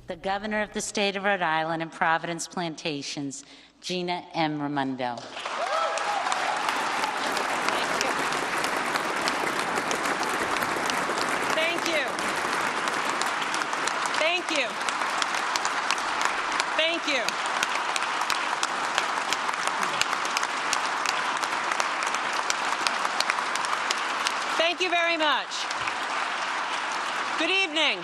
the Governor of the State of Rhode Island and Providence Plantations, Gina M. Raimondo. Thank you. Thank you. Thank you. Thank you very much. Good evening.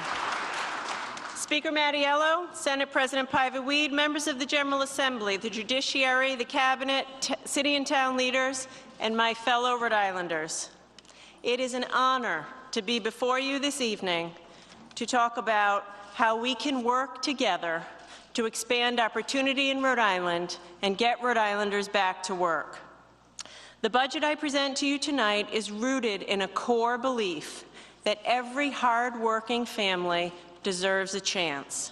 Speaker Mattiello, Senate President Pivot-Weed, members of the General Assembly, the Judiciary, the Cabinet, city and town leaders, and my fellow Rhode Islanders. It is an honor to be before you this evening to talk about how we can work together to expand opportunity in Rhode Island and get Rhode Islanders back to work. The budget I present to you tonight is rooted in a core belief that every hard-working family deserves a chance.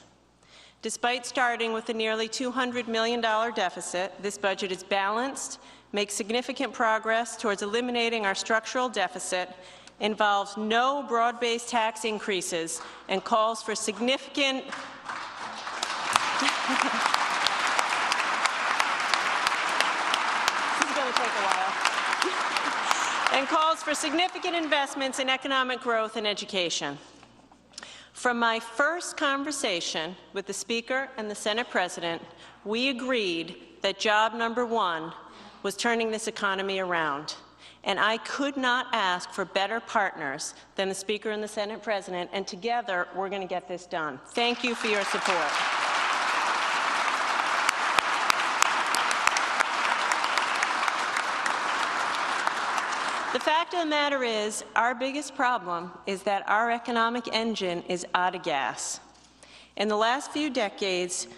Despite starting with a nearly $200 million deficit, this budget is balanced, makes significant progress towards eliminating our structural deficit, involves no broad-based tax increases, and calls for significant and calls for significant investments in economic growth and education. From my first conversation with the Speaker and the Senate President, we agreed that job number one was turning this economy around. And I could not ask for better partners than the Speaker and the Senate President, and together we're going to get this done. Thank you for your support. The fact of the matter is, our biggest problem is that our economic engine is out of gas. In the last few decades,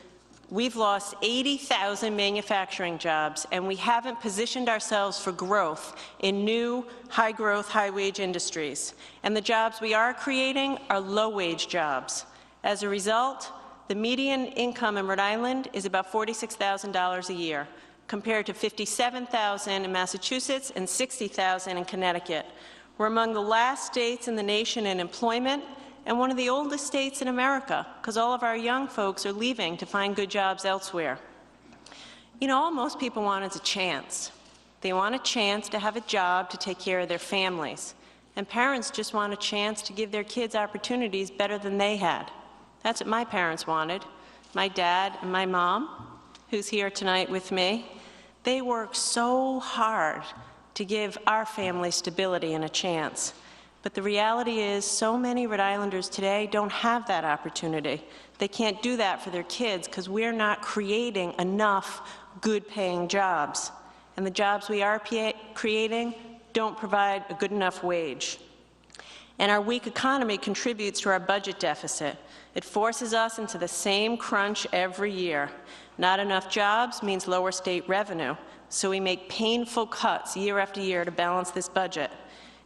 we've lost 80,000 manufacturing jobs, and we haven't positioned ourselves for growth in new, high-growth, high-wage industries. And the jobs we are creating are low-wage jobs. As a result, the median income in Rhode Island is about $46,000 a year, compared to $57,000 in Massachusetts and $60,000 in Connecticut. We're among the last states in the nation in employment and one of the oldest states in America, because all of our young folks are leaving to find good jobs elsewhere. You know, all most people want is a chance. They want a chance to have a job to take care of their families. And parents just want a chance to give their kids opportunities better than they had. That's what my parents wanted. My dad and my mom, who's here tonight with me, they worked so hard to give our family stability and a chance. But the reality is, so many Rhode Islanders today don't have that opportunity. They can't do that for their kids because we're not creating enough good-paying jobs. And the jobs we are creating don't provide a good enough wage. And our weak economy contributes to our budget deficit. It forces us into the same crunch every year. Not enough jobs means lower state revenue, so we make painful cuts year after year to balance this budget.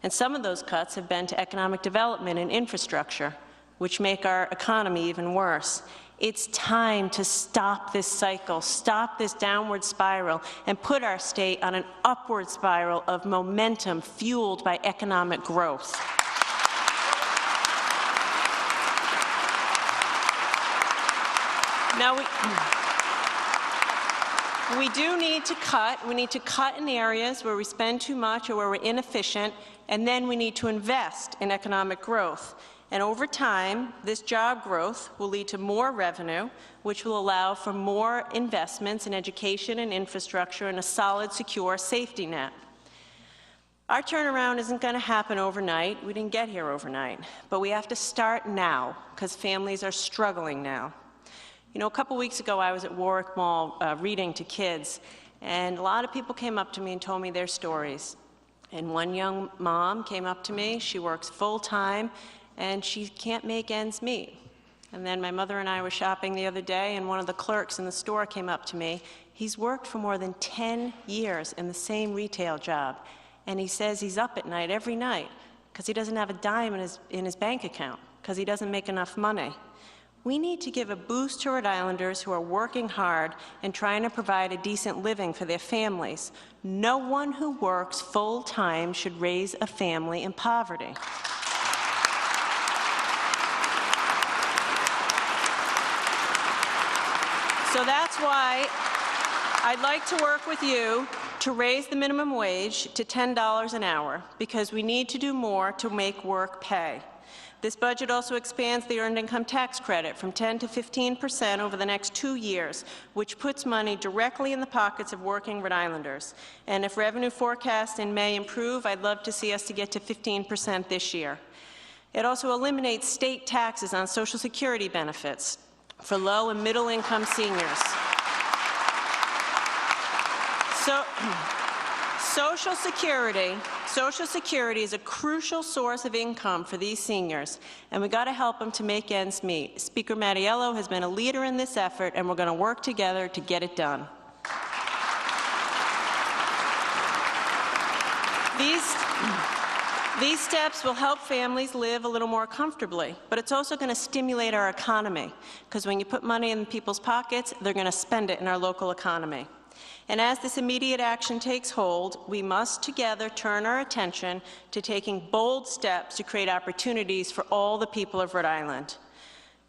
And some of those cuts have been to economic development and infrastructure, which make our economy even worse. It's time to stop this cycle, stop this downward spiral, and put our state on an upward spiral of momentum fueled by economic growth. Now, we do need to cut. We need to cut in areas where we spend too much or where we're inefficient, and then we need to invest in economic growth. And over time, this job growth will lead to more revenue, which will allow for more investments in education and infrastructure and a solid, secure safety net. Our turnaround isn't going to happen overnight. We didn't get here overnight. But we have to start now, because families are struggling now. You know, a couple weeks ago, I was at Warwick Mall reading to kids, and a lot of people came up to me and told me their stories. And one young mom came up to me. She works full-time, and she can't make ends meet. And then my mother and I were shopping the other day, and one of the clerks in the store came up to me. He's worked for more than 10 years in the same retail job, and he says he's up at night every night because he doesn't have a dime in his bank account because he doesn't make enough money. We need to give a boost to Rhode Islanders who are working hard and trying to provide a decent living for their families. No one who works full-time should raise a family in poverty. So that's why I'd like to work with you to raise the minimum wage to $10 an hour, because we need to do more to make work pay. This budget also expands the Earned Income Tax Credit from 10 to 15% over the next 2 years, which puts money directly in the pockets of working Rhode Islanders. And if revenue forecasts in May improve, I'd love to see us to get to 15% this year. It also eliminates state taxes on Social Security benefits for low and middle income seniors. So, Social Security is a crucial source of income for these seniors, and we've got to help them to make ends meet. Speaker Mattiello has been a leader in this effort, and we're going to work together to get it done. These steps will help families live a little more comfortably, but it's also going to stimulate our economy, because when you put money in people's pockets, they're going to spend it in our local economy. And as this immediate action takes hold, we must together turn our attention to taking bold steps to create opportunities for all the people of Rhode Island.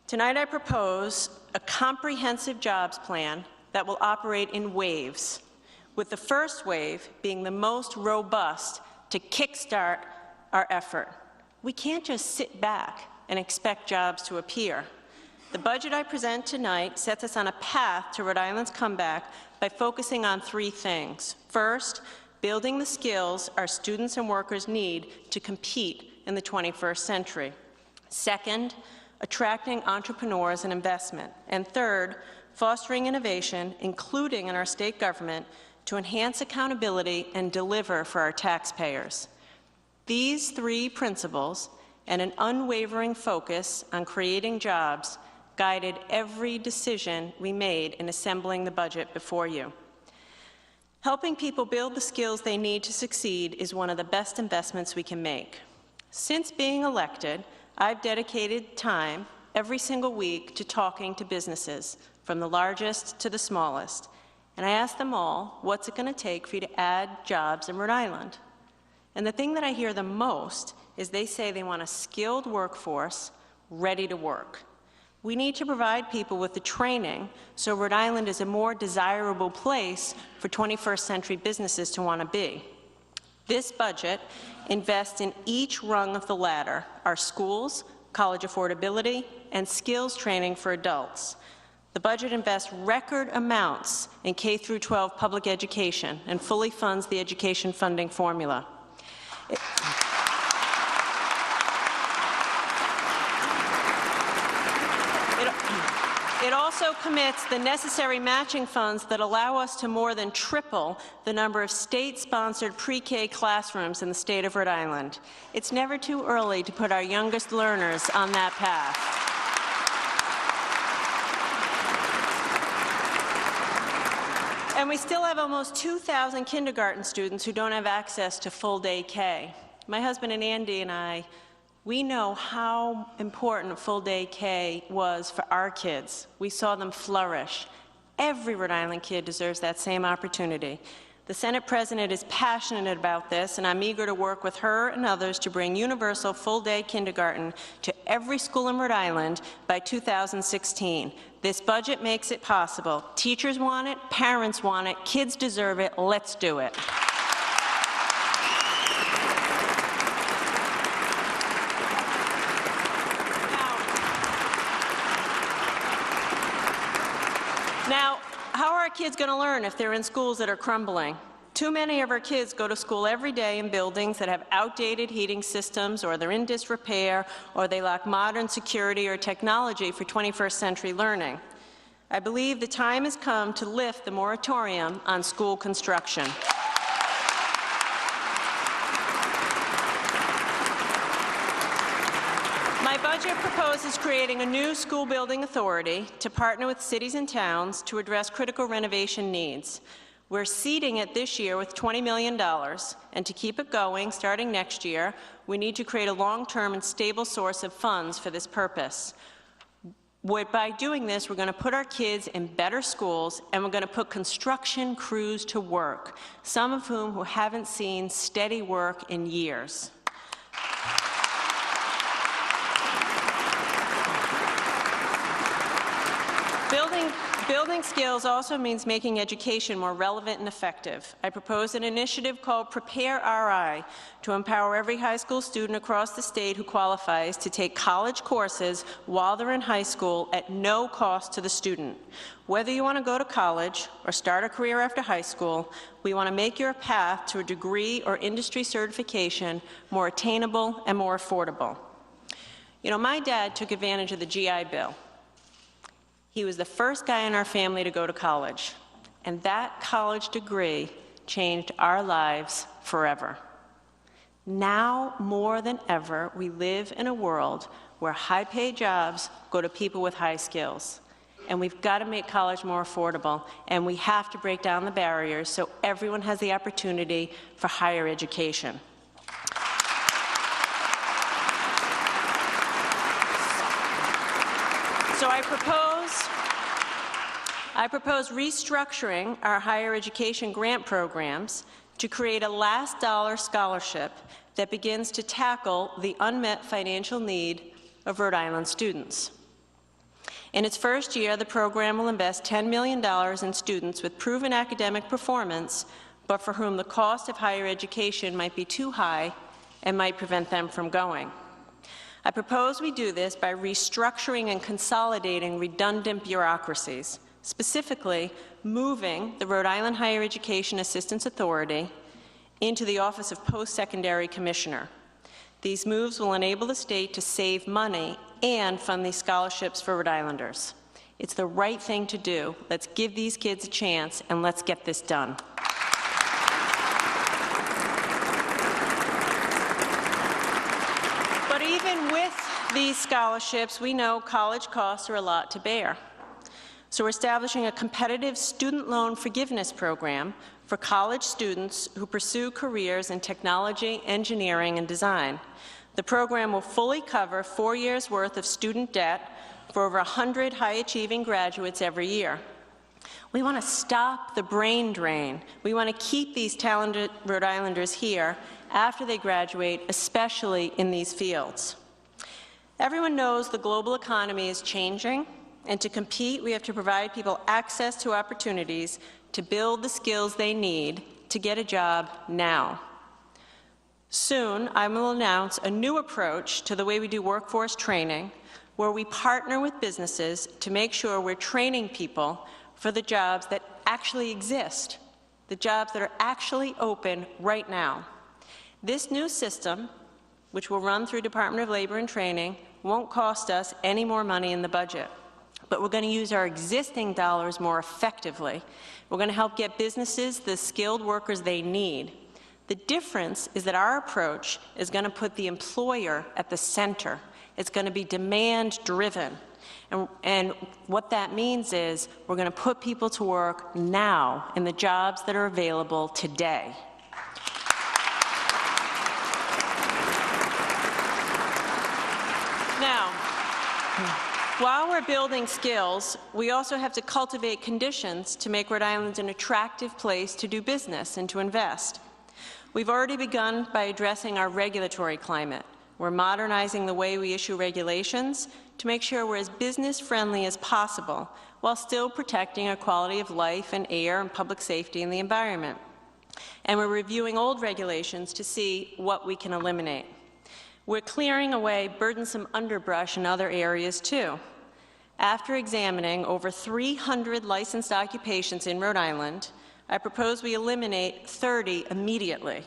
Tonight I propose a comprehensive jobs plan that will operate in waves, with the first wave being the most robust to kickstart our effort. We can't just sit back and expect jobs to appear. The budget I present tonight sets us on a path to Rhode Island's comeback by focusing on 3 things. First, building the skills our students and workers need to compete in the 21st century. Second, attracting entrepreneurs and investment. And third, fostering innovation, including in our state government, to enhance accountability and deliver for our taxpayers. These 3 principles and an unwavering focus on creating jobs guided every decision we made in assembling the budget before you. Helping people build the skills they need to succeed is one of the best investments we can make. Since being elected, I've dedicated time every single week to talking to businesses, from the largest to the smallest, and I asked them all, what's it going to take for you to add jobs in Rhode Island? And the thing that I hear the most is they say they want a skilled workforce ready to work. We need to provide people with the training so Rhode Island is a more desirable place for 21st century businesses to want to be. This budget invests in each rung of the ladder: our schools, college affordability, and skills training for adults. The budget invests record amounts in K-12 public education and fully funds the education funding formula. It also commits the necessary matching funds that allow us to more than triple the number of state-sponsored pre-K classrooms in the state of Rhode Island. It's never too early to put our youngest learners on that path. And we still have almost 2,000 kindergarten students who don't have access to full-day K. My husband and Andy and I, we know how important full-day K was for our kids. We saw them flourish. Every Rhode Island kid deserves that same opportunity. The Senate President is passionate about this, and I'm eager to work with her and others to bring universal full-day kindergarten to every school in Rhode Island by 2016. This budget makes it possible. Teachers want it, parents want it, kids deserve it. Let's do it. Now, how are our kids going to learn if they're in schools that are crumbling? Too many of our kids go to school every day in buildings that have outdated heating systems, or they're in disrepair, or they lack modern security or technology for 21st century learning. I believe the time has come to lift the moratorium on school construction. My budget proposes creating a new school building authority to partner with cities and towns to address critical renovation needs. We're seeding it this year with $20 million, and to keep it going, starting next year, we need to create a long-term and stable source of funds for this purpose. By doing this, we're going to put our kids in better schools, and we're going to put construction crews to work, some of whom haven't seen steady work in years. Building skills also means making education more relevant and effective. I propose an initiative called Prepare RI to empower every high school student across the state who qualifies to take college courses while they're in high school at no cost to the student. Whether you want to go to college or start a career after high school, we want to make your path to a degree or industry certification more attainable and more affordable. You know, my dad took advantage of the GI Bill. He was the first guy in our family to go to college, and that college degree changed our lives forever. Now, more than ever, we live in a world where high-paid jobs go to people with high skills, and we've got to make college more affordable, and we have to break down the barriers so everyone has the opportunity for higher education. So I propose restructuring our higher education grant programs to create a last dollar scholarship that begins to tackle the unmet financial need of Rhode Island students. In its first year, the program will invest $10 million in students with proven academic performance, but for whom the cost of higher education might be too high and might prevent them from going. I propose we do this by restructuring and consolidating redundant bureaucracies, specifically moving the Rhode Island Higher Education Assistance Authority into the Office of Post-Secondary Commissioner. These moves will enable the state to save money and fund these scholarships for Rhode Islanders. It's the right thing to do. Let's give these kids a chance, and let's get this done. But even with these scholarships, we know college costs are a lot to bear. So we're establishing a competitive student loan forgiveness program for college students who pursue careers in technology, engineering, and design. The program will fully cover 4 years' worth of student debt for over 100 high-achieving graduates every year. We want to stop the brain drain. We want to keep these talented Rhode Islanders here after they graduate, especially in these fields. Everyone knows the global economy is changing, and to compete, we have to provide people access to opportunities to build the skills they need to get a job now. Soon, I will announce a new approach to the way we do workforce training, where we partner with businesses to make sure we're training people for the jobs that actually exist, the jobs that are actually open right now. This new system, which will run through Department of Labor and Training, won't cost us any more money in the budget. But we're going to use our existing dollars more effectively. We're going to help get businesses the skilled workers they need. The difference is that our approach is going to put the employer at the center. It's going to be demand-driven. And what that means is we're going to put people to work now in the jobs that are available today. Now, while we're building skills, we also have to cultivate conditions to make Rhode Island an attractive place to do business and to invest. We've already begun by addressing our regulatory climate. We're modernizing the way we issue regulations to make sure we're as business-friendly as possible while still protecting our quality of life and air and public safety and the environment. And we're reviewing old regulations to see what we can eliminate. We're clearing away burdensome underbrush in other areas, too. After examining over 300 licensed occupations in Rhode Island, I propose we eliminate 30 immediately.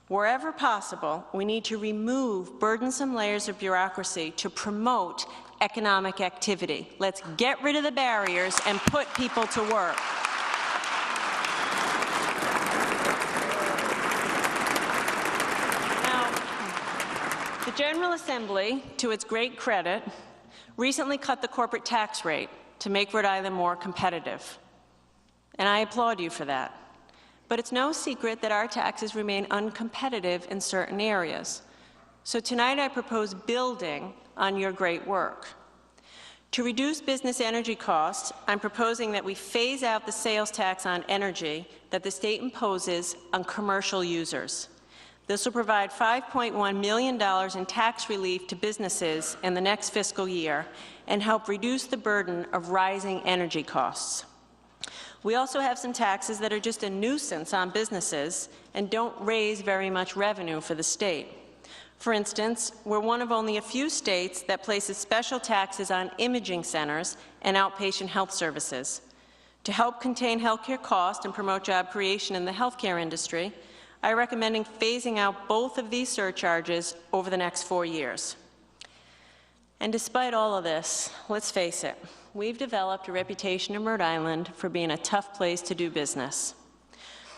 Wherever possible, we need to remove burdensome layers of bureaucracy to promote economic activity. Let's get rid of the barriers and put people to work. The General Assembly, to its great credit, recently cut the corporate tax rate to make Rhode Island more competitive. And I applaud you for that. But it's no secret that our taxes remain uncompetitive in certain areas. So tonight I propose building on your great work. To reduce business energy costs, I'm proposing that we phase out the sales tax on energy that the state imposes on commercial users. This will provide $5.1 million in tax relief to businesses in the next fiscal year and help reduce the burden of rising energy costs. We also have some taxes that are just a nuisance on businesses and don't raise very much revenue for the state. For instance, we're one of only a few states that places special taxes on imaging centers and outpatient health services. To help contain healthcare costs and promote job creation in the healthcare industry, I recommend phasing out both of these surcharges over the next 4 years. And despite all of this, let's face it, we've developed a reputation in Rhode Island for being a tough place to do business.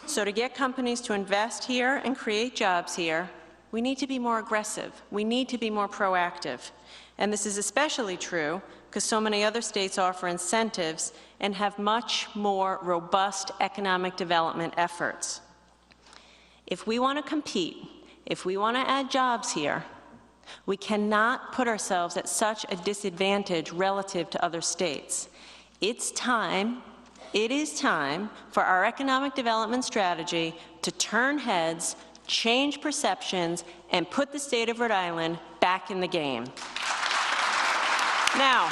So to get companies to invest here and create jobs here, we need to be more aggressive. We need to be more proactive. And this is especially true because so many other states offer incentives and have much more robust economic development efforts. If we want to compete, if we want to add jobs here, we cannot put ourselves at such a disadvantage relative to other states. It is time for our economic development strategy to turn heads, change perceptions, and put the state of Rhode Island back in the game. Now,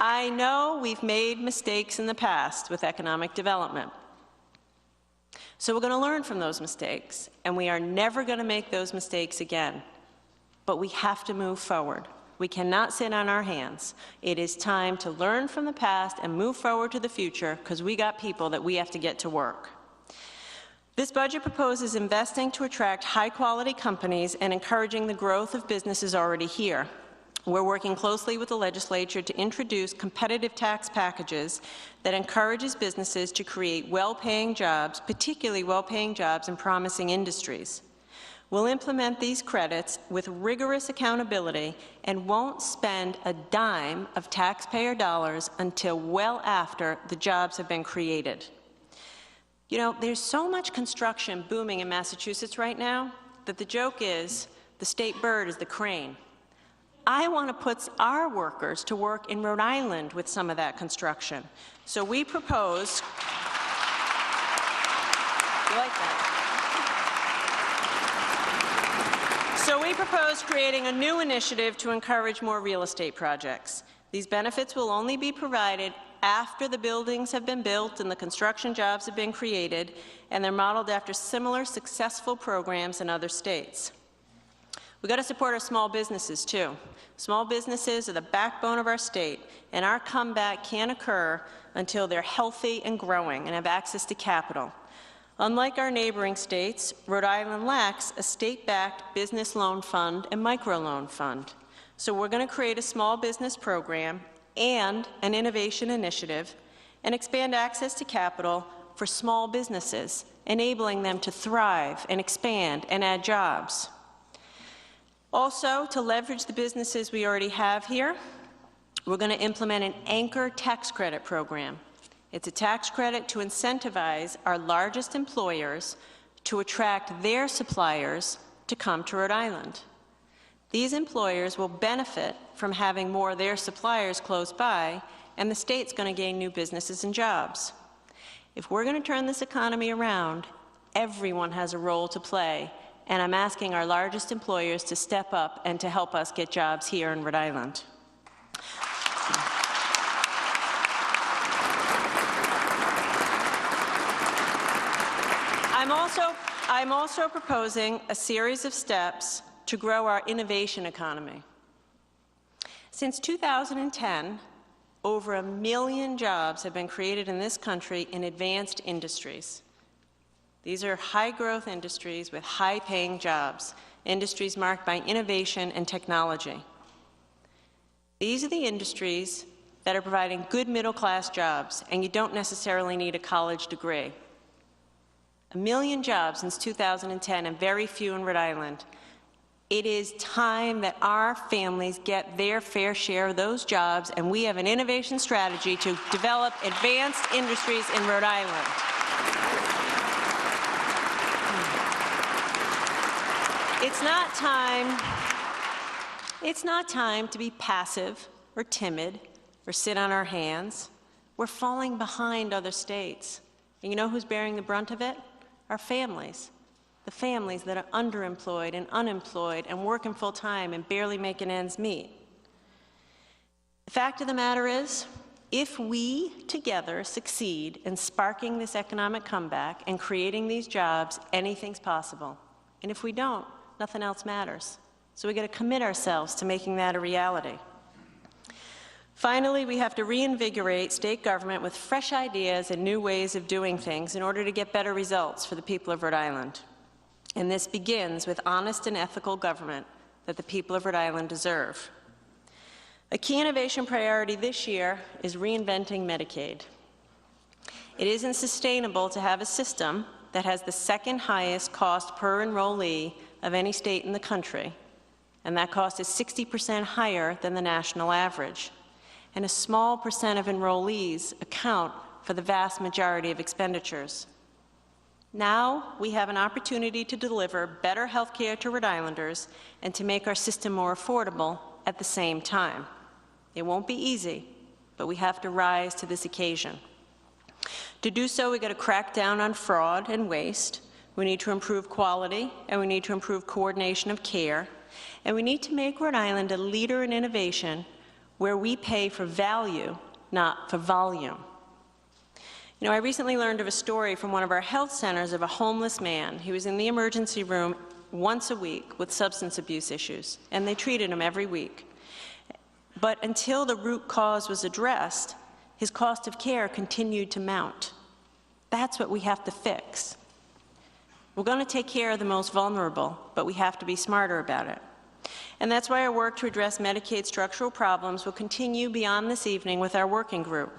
I know we've made mistakes in the past with economic development. So we're going to learn from those mistakes, and we are never going to make those mistakes again. But we have to move forward. We cannot sit on our hands. It is time to learn from the past and move forward to the future because we got people that we have to get to work. This budget proposes investing to attract high-quality companies and encouraging the growth of businesses already here. We're working closely with the legislature to introduce competitive tax packages that encourages businesses to create well-paying jobs, particularly well-paying jobs in promising industries. We'll implement these credits with rigorous accountability and won't spend a dime of taxpayer dollars until well after the jobs have been created. You know, there's so much construction booming in Massachusetts right now that the joke is the state bird is the crane. I want to put our workers to work in Rhode Island with some of that construction. So we propose, you like that? So we propose creating a new initiative to encourage more real estate projects. These benefits will only be provided after the buildings have been built and the construction jobs have been created, and they're modeled after similar successful programs in other states. We've got to support our small businesses, too. Small businesses are the backbone of our state, and our comeback can't occur until they're healthy and growing and have access to capital. Unlike our neighboring states, Rhode Island lacks a state-backed business loan fund and microloan fund. So we're going to create a small business program and an innovation initiative and expand access to capital for small businesses, enabling them to thrive and expand and add jobs. Also, to leverage the businesses we already have here, we're going to implement an anchor tax credit program. It's a tax credit to incentivize our largest employers to attract their suppliers to come to Rhode Island. These employers will benefit from having more of their suppliers close by, and the state's going to gain new businesses and jobs. If we're going to turn this economy around, everyone has a role to play. And I'm asking our largest employers to step up and to help us get jobs here in Rhode Island. I'm also proposing a series of steps to grow our innovation economy. Since 2010, over 1 million jobs have been created in this country in advanced industries. These are high-growth industries with high-paying jobs, industries marked by innovation and technology. These are the industries that are providing good middle-class jobs, and you don't necessarily need a college degree. 1 million jobs since 2010, and very few in Rhode Island. It is time that our families get their fair share of those jobs, and we have an innovation strategy to develop advanced industries in Rhode Island. It's not time to be passive or timid or sit on our hands, we're falling behind other states. And you know who's bearing the brunt of it? Our families. The families that are underemployed and unemployed and working full-time and barely making ends meet. The fact of the matter is, if we together succeed in sparking this economic comeback and creating these jobs, anything's possible. And if we don't, nothing else matters. So we've got to commit ourselves to making that a reality. Finally, we have to reinvigorate state government with fresh ideas and new ways of doing things in order to get better results for the people of Rhode Island. And this begins with honest and ethical government that the people of Rhode Island deserve. A key innovation priority this year is reinventing Medicaid. It isn't sustainable to have a system that has the second highest cost per enrollee of any state in the country, and that cost is 60% higher than the national average. And a small percent of enrollees account for the vast majority of expenditures. Now we have an opportunity to deliver better health care to Rhode Islanders and to make our system more affordable at the same time. It won't be easy, but we have to rise to this occasion. To do so, we've got to crack down on fraud and waste. We need to improve quality, and we need to improve coordination of care, and we need to make Rhode Island a leader in innovation where we pay for value, not for volume. You know, I recently learned of a story from one of our health centers of a homeless man. He was in the emergency room once a week with substance abuse issues, and they treated him every week. But until the root cause was addressed, his cost of care continued to mount. That's what we have to fix. We're going to take care of the most vulnerable, but we have to be smarter about it. And that's why our work to address Medicaid structural problems will continue beyond this evening with our working group.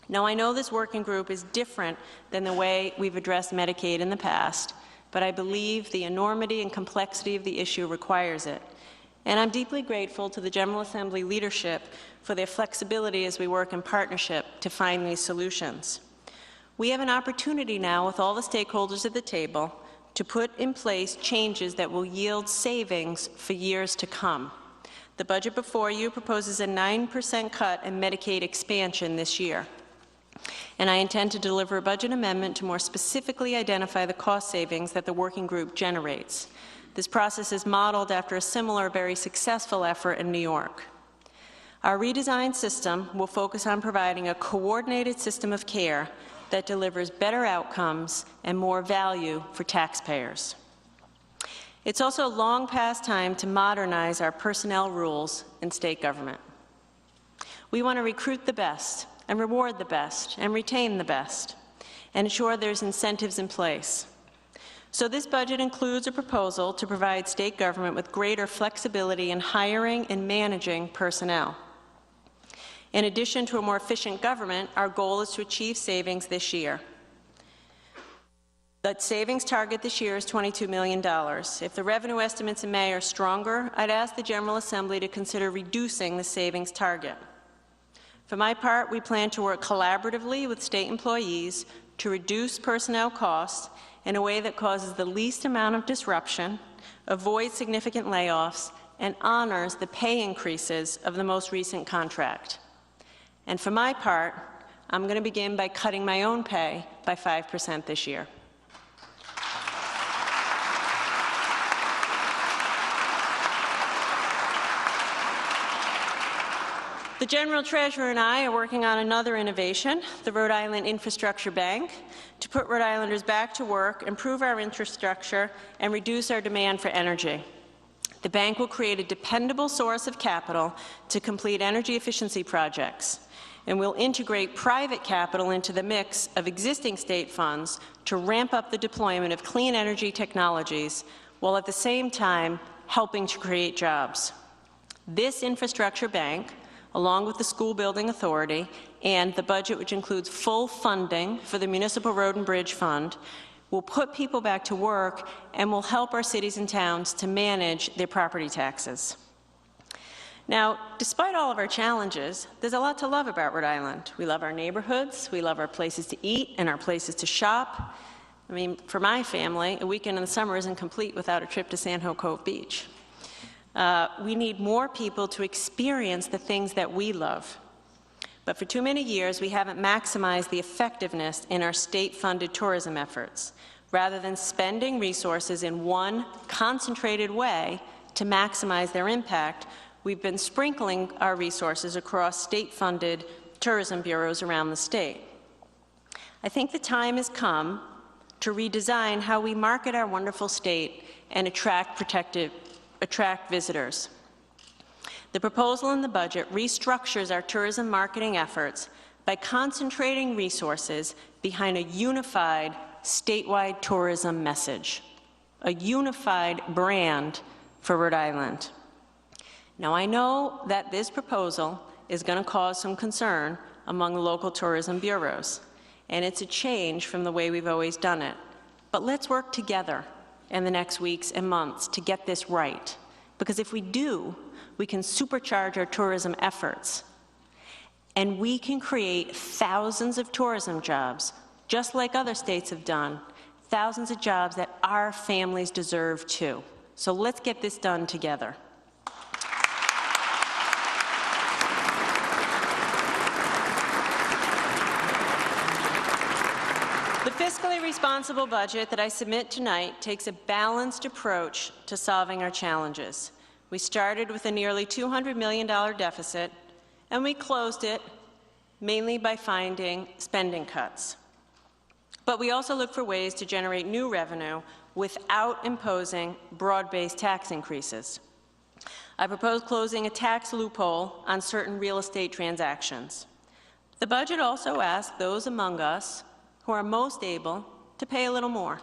Now, I know this working group is different than the way we've addressed Medicaid in the past, but I believe the enormity and complexity of the issue requires it. And I'm deeply grateful to the General Assembly leadership for their flexibility as we work in partnership to find these solutions. We have an opportunity now with all the stakeholders at the table to put in place changes that will yield savings for years to come. The budget before you proposes a 9% cut in Medicaid expansion this year. And I intend to deliver a budget amendment to more specifically identify the cost savings that the working group generates. This process is modeled after a similar, very successful effort in New York. Our redesigned system will focus on providing a coordinated system of care that delivers better outcomes and more value for taxpayers. It's also long past time to modernize our personnel rules in state government. We want to recruit the best and reward the best and retain the best and ensure there's incentives in place. So this budget includes a proposal to provide state government with greater flexibility in hiring and managing personnel. In addition to a more efficient government, our goal is to achieve savings this year. The savings target this year is $22 million. If the revenue estimates in May are stronger, I'd ask the General Assembly to consider reducing the savings target. For my part, we plan to work collaboratively with state employees to reduce personnel costs in a way that causes the least amount of disruption, avoids significant layoffs, and honors the pay increases of the most recent contract. And for my part, I'm going to begin by cutting my own pay by 5% this year. The General Treasurer and I are working on another innovation, the Rhode Island Infrastructure Bank, to put Rhode Islanders back to work, improve our infrastructure, and reduce our demand for energy. The bank will create a dependable source of capital to complete energy efficiency projects, and will integrate private capital into the mix of existing state funds to ramp up the deployment of clean energy technologies, while at the same time helping to create jobs. This infrastructure bank, along with the School Building Authority and the budget, which includes full funding for the Municipal Road and Bridge Fund, will put people back to work and will help our cities and towns to manage their property taxes. Now, despite all of our challenges, there's a lot to love about Rhode Island. We love our neighborhoods, we love our places to eat and our places to shop. I mean, for my family, a weekend in the summer isn't complete without a trip to San Joaquin Cove Beach. We need more people to experience the things that we love. But for too many years, we haven't maximized the effectiveness in our state-funded tourism efforts. Rather than spending resources in one concentrated way to maximize their impact, we've been sprinkling our resources across state-funded tourism bureaus around the state. I think the time has come to redesign how we market our wonderful state and attract visitors. The proposal in the budget restructures our tourism marketing efforts by concentrating resources behind a unified statewide tourism message, a unified brand for Rhode Island. Now, I know that this proposal is going to cause some concern among the local tourism bureaus, and it's a change from the way we've always done it. But let's work together in the next weeks and months to get this right, because if we do, we can supercharge our tourism efforts, and we can create thousands of tourism jobs, just like other states have done, thousands of jobs that our families deserve too. So let's get this done together. The fiscally responsible budget that I submit tonight takes a balanced approach to solving our challenges. We started with a nearly $200 million deficit, and we closed it mainly by finding spending cuts. But we also look for ways to generate new revenue without imposing broad-based tax increases. I propose closing a tax loophole on certain real estate transactions. The budget also asks those among us who are most able to pay a little more.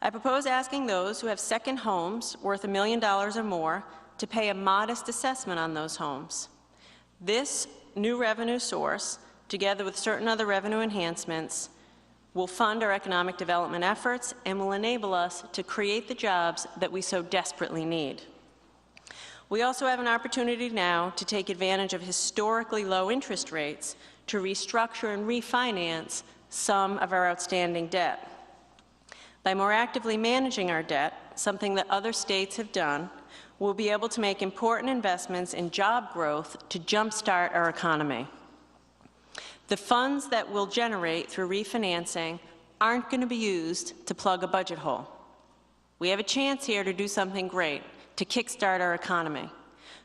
I propose asking those who have second homes worth $1 million or more to pay a modest assessment on those homes. This new revenue source, together with certain other revenue enhancements, will fund our economic development efforts and will enable us to create the jobs that we so desperately need. We also have an opportunity now to take advantage of historically low interest rates to restructure and refinance some of our outstanding debt. By more actively managing our debt, something that other states have done, we'll be able to make important investments in job growth to jumpstart our economy. The funds that we'll generate through refinancing aren't going to be used to plug a budget hole. We have a chance here to do something great, to kickstart our economy.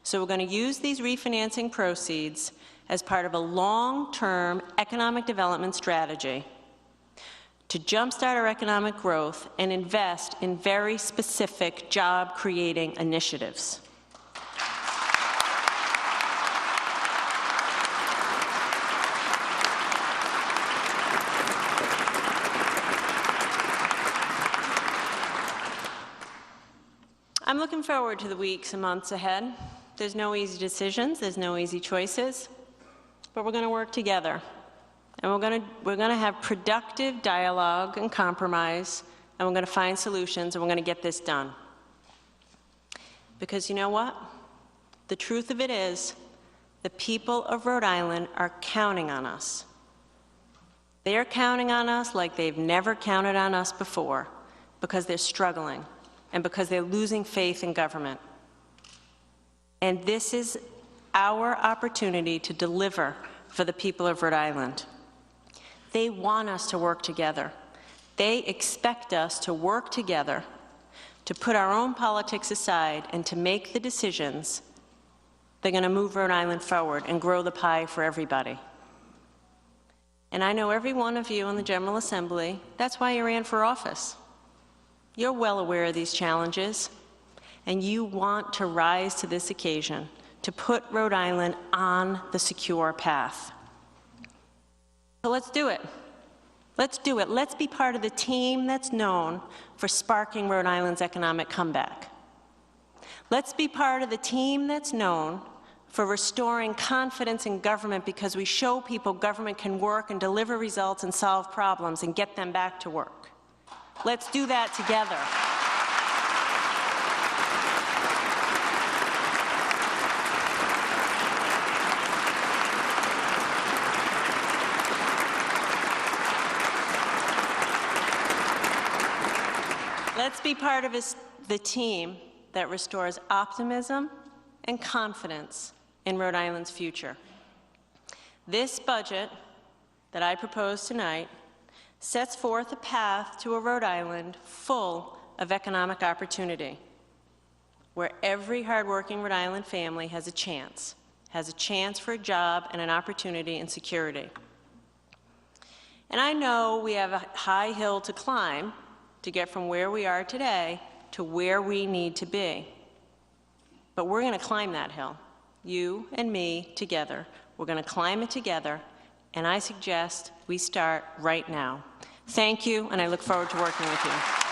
So we're going to use these refinancing proceeds as part of a long-term economic development strategy to jumpstart our economic growth and invest in very specific job-creating initiatives. I'm looking forward to the weeks and months ahead. There's no easy decisions, there's no easy choices, but we're going to work together. And we're going to have productive dialogue and compromise, and we're going to find solutions, and we're going to get this done. Because you know what? The truth of it is, the people of Rhode Island are counting on us. They are counting on us like they've never counted on us before, because they're struggling and because they're losing faith in government. And this is our opportunity to deliver for the people of Rhode Island. They want us to work together. They expect us to work together, to put our own politics aside and to make the decisions that are going to move Rhode Island forward and grow the pie for everybody. And I know every one of you in the General Assembly, that's why you ran for office. You're well aware of these challenges, and you want to rise to this occasion, to put Rhode Island on the secure path. So let's do it. Let's do it. Let's be part of the team that's known for sparking Rhode Island's economic comeback. Let's be part of the team that's known for restoring confidence in government, because we show people government can work and deliver results and solve problems and get them back to work. Let's do that together. Let's be part of the team that restores optimism and confidence in Rhode Island's future. This budget that I propose tonight sets forth a path to a Rhode Island full of economic opportunity, where every hardworking Rhode Island family has a chance for a job and an opportunity and security. And I know we have a high hill to climb to get from where we are today to where we need to be. But we're going to climb that hill, you and me together. We're going to climb it together, and I suggest we start right now. Thank you, and I look forward to working with you.